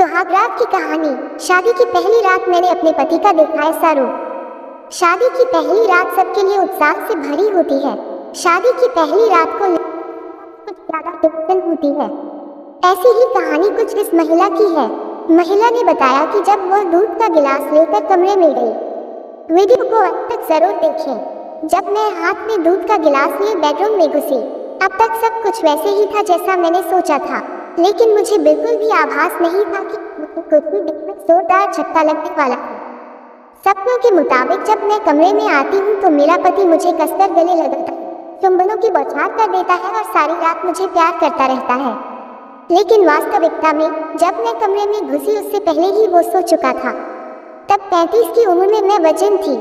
सुहागरात की कहानी। शादी की पहली रात मैंने अपने पति का देखा ऐसा रूप। शादी की पहली रात सबके लिए उत्साह से भरी होती है। शादी की पहली रात को कुछ ज्यादा टेंशन होती है। ऐसी ही कहानी कुछ इस महिला की है। महिला ने बताया कि जब वह दूध का गिलास लेकर कमरे में गई। वीडियो को अंत तक जरूर देखें। जब मैं हाथ में दूध का गिलास लिए बेडरूम में घुसी, अब तक सब कुछ वैसे ही था जैसा मैंने सोचा था, लेकिन मुझे बिल्कुल भी आभास नहीं था कि मुझे कुछ भी दिन में जोरदार झटका लगने वाला है। सपनों के मुताबिक जब मैं कमरे में आती हूँ तो मेरा पति मुझे कसकर गले लगाता है, चुंबनों की बौछार कर देता है और सारी रात मुझे प्यार करता रहता है। लेकिन वास्तविकता में जब मैं कमरे में घुसी उससे पहले ही वो सो चुका था। तब 35 की उम्र में मैं वजन थी।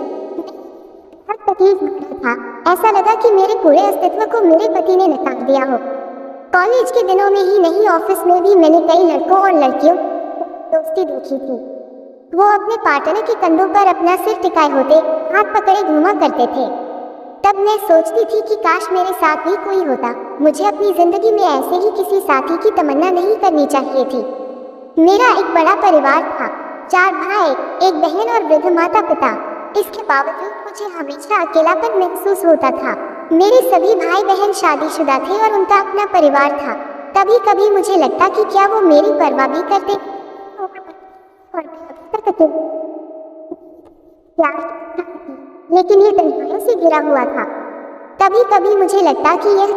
हर तकलीफ भरा था। ऐसा लगा कि मेरे पूरे अस्तित्व को मेरे पति ने नकार दिया हो। कॉलेज के दिनों में ही नहीं, ऑफिस में भी मैंने कई लड़कों और लड़कियों दोस्ती देखी थी। वो अपने पार्टनर के कंधों पर अपना सिर टिकाए होते, हाथ पकड़े घूमा करते थे। तब मैं सोचती थी कि काश मेरे साथ भी कोई होता। मुझे अपनी जिंदगी में ऐसे ही किसी साथी की तमन्ना नहीं करनी चाहिए थी। मेरा एक बड़ा परिवार था, 4 भाई, 1 बहन और वृद्ध माता पिता। इसके बावजूद मुझे हमेशा अकेलापन महसूस होता था। मेरे सभी भाई बहन शादीशुदा थे और उनका अपना परिवार था। कभी कभी मुझे लगता कि क्या वो मेरी परवाह भी करते लेकिन ये तन्हाइयों से घिरा हुआ था। कभी कभी मुझे लगता कि यह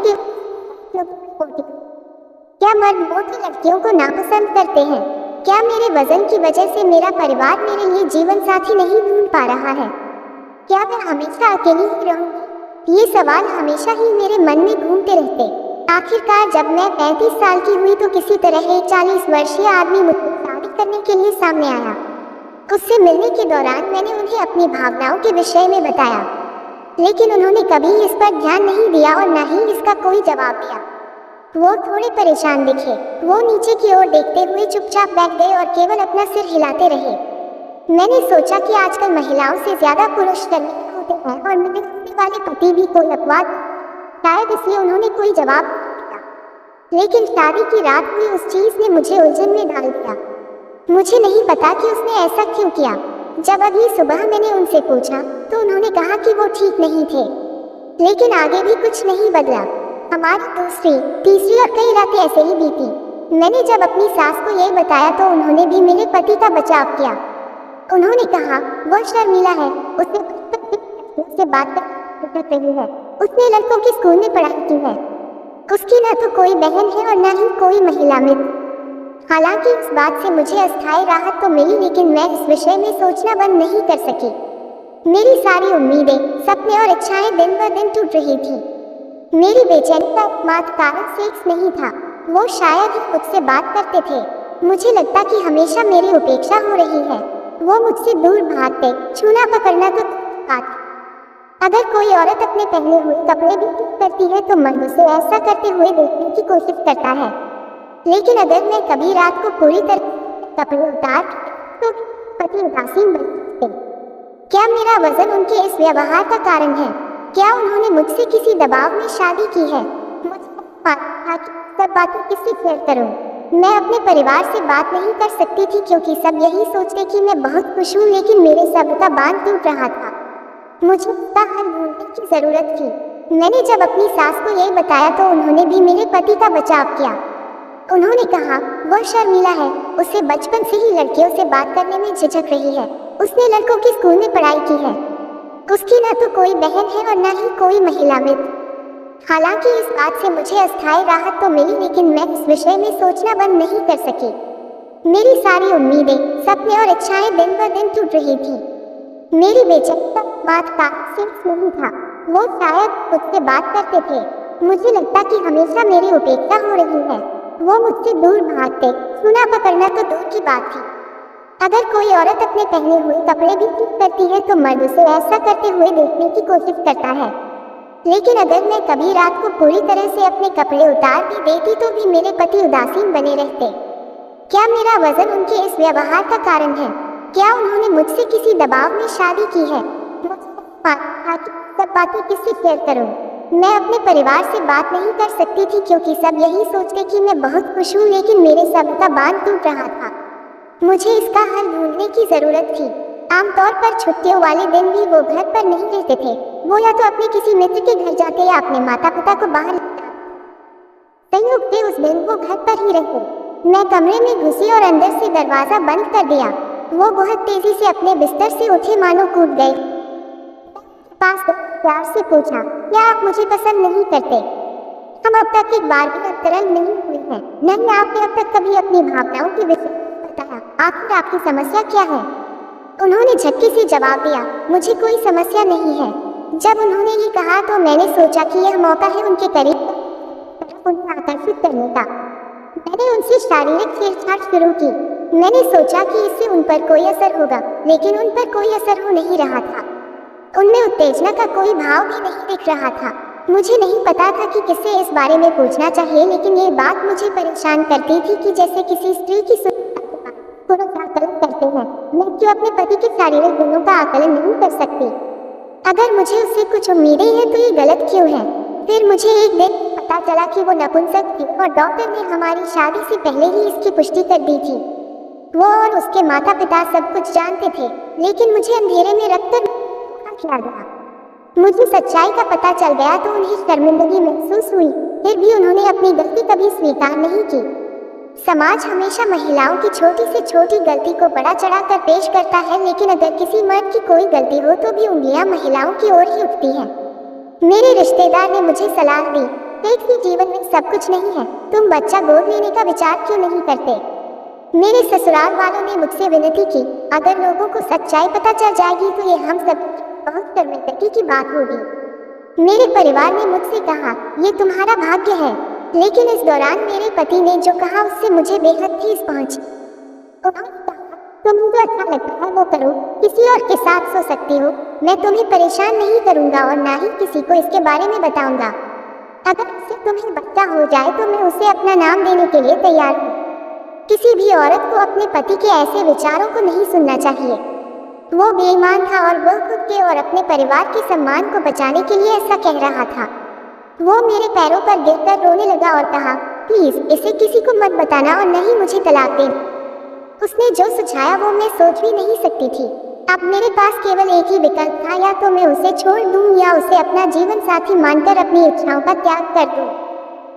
क्या मर्द मोटी लड़कियों को नापसंद करते हैं? क्या मेरे वजन की वजह से मेरा परिवार मेरे लिए जीवन साथी नहीं ढूंढ पा रहा है? क्या मैं हमेशा अकेली ही रहूंगी? ये सवाल हमेशा ही मेरे मन में घूमते रहते। आखिरकार जब मैं 35 साल की हुई तो किसी तरह एक 40 वर्षीय आदमी मुझसे शादी करने के लिए सामने आया। उससे मिलने के दौरान मैंने उन्हें अपनी भावनाओं के विषय में बताया, लेकिन उन्होंने कभी इस पर ध्यान नहीं दिया और न ही इसका कोई जवाब दिया। वो थोड़े परेशान दिखे। वो नीचे की ओर देखते हुए चुपचाप बैठ गए और केवल अपना सिर हिलाते रहे। मैंने सोचा कि आजकल महिलाओं से ज्यादा पुरुष शर्मीले होते हैं और मेरे होने वाले पति भी कोई अपवाद, शायद इसलिए उन्होंने कोई जवाब नहीं दिया। लेकिन शादी की रात हुई उस चीज ने मुझे उलझन में डाल दिया। मुझे नहीं पता कि उसने ऐसा क्यों किया। जब अगली सुबह मैंने उनसे पूछा तो उन्होंने कहा कि वो ठीक नहीं थे, लेकिन आगे भी कुछ नहीं बदला। हमारी दूसरी, तीसरी और कई रातें ऐसे ही बीती। मैंने जब अपनी सास को यह बताया तो उन्होंने भी मेरे पति का बचाव किया। उन्होंने कहा वह शर्मीला है, उससे बात कर रही है, उसने लड़कों के स्कूल में पढ़ाई की है, उसकी न तो कोई बहन है और न ही कोई महिला मित्र। हालांकि इस बात से मुझे अस्थायी राहत तो मिली, लेकिन मैं इस विषय में सोचना बंद नहीं कर सकी। मेरी सारी उम्मीदें, सपने और इच्छाएं दिन ब दिन टूट रही थी। मेरी बेचैनी का एकमात्र कारण सेक्स नहीं था। वो शायद ही मुझसे बात करते थे। मुझे लगता कि हमेशा मेरी उपेक्षा हो रही है। वो मुझसे दूर भागते, छूना पकड़ना तो बात। अगर कोई औरत अपने पहने हुए कपड़े भी ठीक करती है तो मर्द उसे ऐसा करते हुए देखने की कोशिश करता है। लेकिन अगर मैं कभी रात को पूरी तरह कपड़े उतार तो पति उदासीन बन सकते। क्या मेरा वजन उनके इस व्यवहार का कारण है? क्या उन्होंने मुझसे किसी दबाव में शादी की है? मुझे था कि सब बातें किससे शेयर करूं? मैं अपने परिवार से बात नहीं कर सकती थी क्योंकि सब यही सोचते कि मैं बहुत खुश हूँ, लेकिन मेरे सब्र का बांध टूट रहा था। मुझे इसका हल ढूंढने की जरूरत थी। मैंने जब अपनी सास को यही बताया तो उन्होंने भी मेरे पति का बचाव किया। उन्होंने कहा वह शर्मीला है, उसे बचपन से ही लड़कियों से बात करने में झिझक रही है, उसने लड़कों के स्कूल में पढ़ाई की है, उसकी न तो कोई बहन है और न ही कोई महिला मित्र। हालांकि इस बात से मुझे अस्थायी राहत तो मिली, लेकिन मैं इस विषय में सोचना बंद नहीं कर सकी। मेरी सारी उम्मीदें, सपने और इच्छाएं दिन ब दिन टूट रही थी। मेरी बेचैनी का एकमात्र कारण सेक्स नहीं था। वो शायद मुझसे बात करते थे। मुझे लगता कि हमेशा मेरी उपेक्षा हो रही है। वो मुझसे दूर भागते, छूना पकड़ना तो दूर की बात थी। अगर कोई औरत अपने पहने हुए कपड़े भी ठीक करती है तो मर्द उसे ऐसा करते हुए देखने की कोशिश करता है। लेकिन अगर मैं कभी रात को पूरी तरह से अपने कपड़े उतार भी देती तो भी मेरे पति उदासीन बने रहते। क्या मेरा वजन उनके इस व्यवहार का कारण है? क्या उन्होंने मुझसे किसी दबाव में शादी की है? सब बातें किससे शेयर करूं? मैं अपने परिवार से बात नहीं कर सकती थी क्योंकि सब यही सोचते कि मैं बहुत खुश हूँ, लेकिन मेरे सब्र का बांध टूट रहा था। मुझे इसका हल ढूंढने की जरूरत थी। आमतौर पर छुट्टियों वाले दिन भी वो घर पर नहीं रहते थे। वो या तो अपने किसी मित्र के घर जाते या अपने माता पिता को बाहर लेते। संयोग से उस दिन वो घर पर ही रहे। मैं कमरे में घुसी और अंदर से दरवाजा बंद कर दिया। वो बहुत तेजी से अपने बिस्तर से उठे मानो कूद गए। पास प्यार से पूछा, क्या आप मुझे पसंद नहीं करते? हम अब तक एक बार भी अंतरंग नहीं हुए हैं। नहीं, आपने अब तक कभी अपनी भावनाओं के विषय में बताया। आखिर आपकी समस्या क्या है? उन्होंने झटके से जवाब दिया, मुझे कोई समस्या नहीं है। जब उन्होंने ये कहा तो मैंने सोचा कि यह मौका है उनके करीब उन्हें आकर्षित करने का। मैंने उनसे शारीरिक छेड़छाड़ शुरू की। मैंने सोचा कि इससे उन पर कोई असर होगा, लेकिन उन पर कोई असर हो नहीं रहा था। उनमें उत्तेजना का कोई भाव भी नहीं दिख रहा था। मुझे नहीं पता था कि किससे इस बारे में पूछना चाहिए, लेकिन ये बात मुझे परेशान करती थी कि जैसे किसी स्त्री की पुरुष आकलन करते हैं, मैं क्यों अपने पति के शारीरिक गुणों का आकलन नहीं कर सकती? अगर मुझे उससे कुछ उम्मीदें हैं तो ये गलत क्यों है? फिर मुझे एक दिन पता चला कि वो नपुंसक थी और डॉक्टर ने हमारी शादी से पहले ही इसकी पुष्टि कर दी थी। वो और उसके माता पिता सब कुछ जानते थे, लेकिन मुझे अंधेरे में रखकर किया गया। मुझे सच्चाई का पता चल गया तो उन्हें शर्मिंदगी महसूस हुई। फिर भी उन्होंने अपनी गलती कभी स्वीकार नहीं की। समाज हमेशा महिलाओं की छोटी से छोटी गलती को बड़ा चढ़ाकर पेश करता है, लेकिन अगर किसी मर्द की कोई गलती हो तो भी उंगलियां महिलाओं की ओर ही उठती हैं। मेरे रिश्तेदार ने मुझे सलाह दी, एक ही जीवन में सब कुछ नहीं है, तुम बच्चा गोद लेने का विचार क्यों नहीं करते? मेरे ससुराल वालों ने मुझसे विनती की, अगर लोगों को सच्चाई पता चल जाएगी तो ये हम सब बहुत शर्मिंदगी की बात होगी। मेरे परिवार ने मुझसे कहा, ये तुम्हारा भाग्य है, लेकिन इस दौरान मेरे पति ने जो कहा उससे मुझे बेहद ठेस पहुंची। तुम्हें जो अच्छा लगता है वो करो, किसी और के साथ सो सकती हो, मैं तुम्हें परेशान नहीं करूंगा और ना ही किसी को इसके बारे में बताऊंगा। अगर इससे तुम्हें बच्चा हो जाए तो मैं उसे अपना नाम देने के लिए तैयार हूँ। किसी भी औरत को अपने पति के ऐसे विचारों को नहीं सुनना चाहिए। वो बेईमान था और वह खुद के और अपने परिवार के सम्मान को बचाने के लिए ऐसा कह रहा था। वो मेरे पैरों पर गिरकर रोने लगा और कहा, प्लीज इसे किसी को मत बताना और नहीं मुझे तलाक देना। उसने जो सुझाया वो मैं सोच भी नहीं सकती थी। अब मेरे पास केवल एक ही विकल्प था, या तो मैं उसे छोड़ दूं या उसे अपना जीवन साथी मानकर अपनी इच्छाओं का त्याग कर दूं।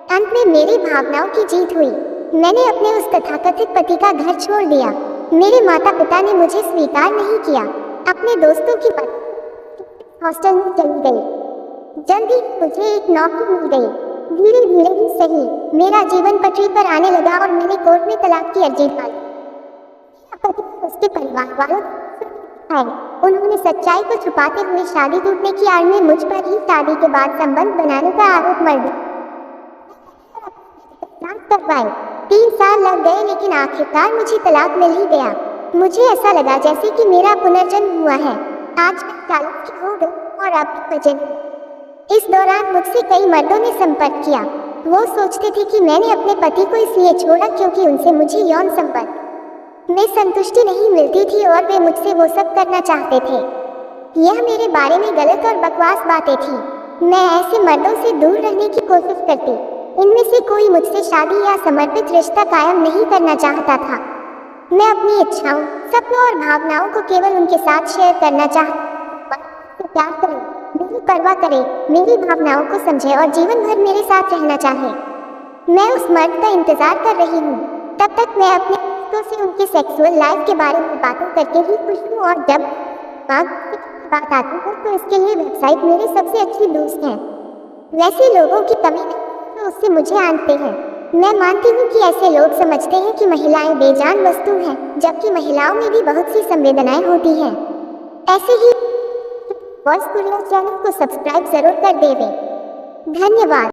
अंत में मेरी भावनाओं की जीत हुई। मैंने अपने उस तथाकथित पति का घर छोड़ दिया। मेरे माता पिता ने मुझे स्वीकार नहीं किया। अपने दोस्तों की हॉस्टल में चली गई। जल्दी मुझे एक नौकरी मिल गई। धीरे धीरे ही सही, मेरा जीवन पटरी पर आने लगा और मैंने कोर्ट में तलाक की अर्जी डाली। उसके परिवार वालों आए। उन्होंने सच्चाई को छुपाते हुए शादी टूटने की आड़ में मुझ पर ही शादी के बाद संबंध बनाने का आरोप मर दिया। 3 साल लग गए, लेकिन आखिरकार मुझे तलाक मिल ही गया। मुझे ऐसा लगा जैसे कि मेरा पुनर्जन्म हुआ है। आज मैं 40 की हो गई और अब वजन। इस दौरान मुझसे कई मर्दों ने संपर्क किया। वो सोचते थे कि मैंने अपने पति को इसलिए छोड़ा क्योंकि उनसे मुझे यौन संपर्क में संतुष्टि नहीं मिलती थी और वे मुझसे वो सब करना चाहते थे। यह मेरे बारे में गलत और बकवास बातें थी। मैं ऐसे मर्दों से दूर रहने की कोशिश करती। इनमें से कोई मुझसे शादी या समर्पित रिश्ता कायम नहीं करना चाहता था। मैं अपनी इच्छाओं, सपनों और भावनाओं को केवल उनके साथ शेयर करना चाहती। प्यार करें, मेरी परवाह करे, मेरी भावनाओं को समझे और जीवन भर मेरे साथ रहना चाहे। मैं उस मर्द का इंतजार कर रही हूँ। तब तक मैं अपने दोस्तों से उनके सेक्सुअल लाइफ के बारे में बातें करके ही खुश हूँ और जब बात आती है तो इसके लिए वेबसाइट मेरे सबसे अच्छी दोस्त हैं। वैसे लोगों की कमी नहीं तो उससे मुझे आनते हैं। मैं मानती हूँ कि ऐसे लोग समझते हैं कि महिलाएं बेजान वस्तु हैं, जबकि महिलाओं में भी बहुत सी संवेदनाएं होती हैं। ऐसे ही वॉइस कुरियर चैनल को सब्सक्राइब जरूर कर देवें। धन्यवाद।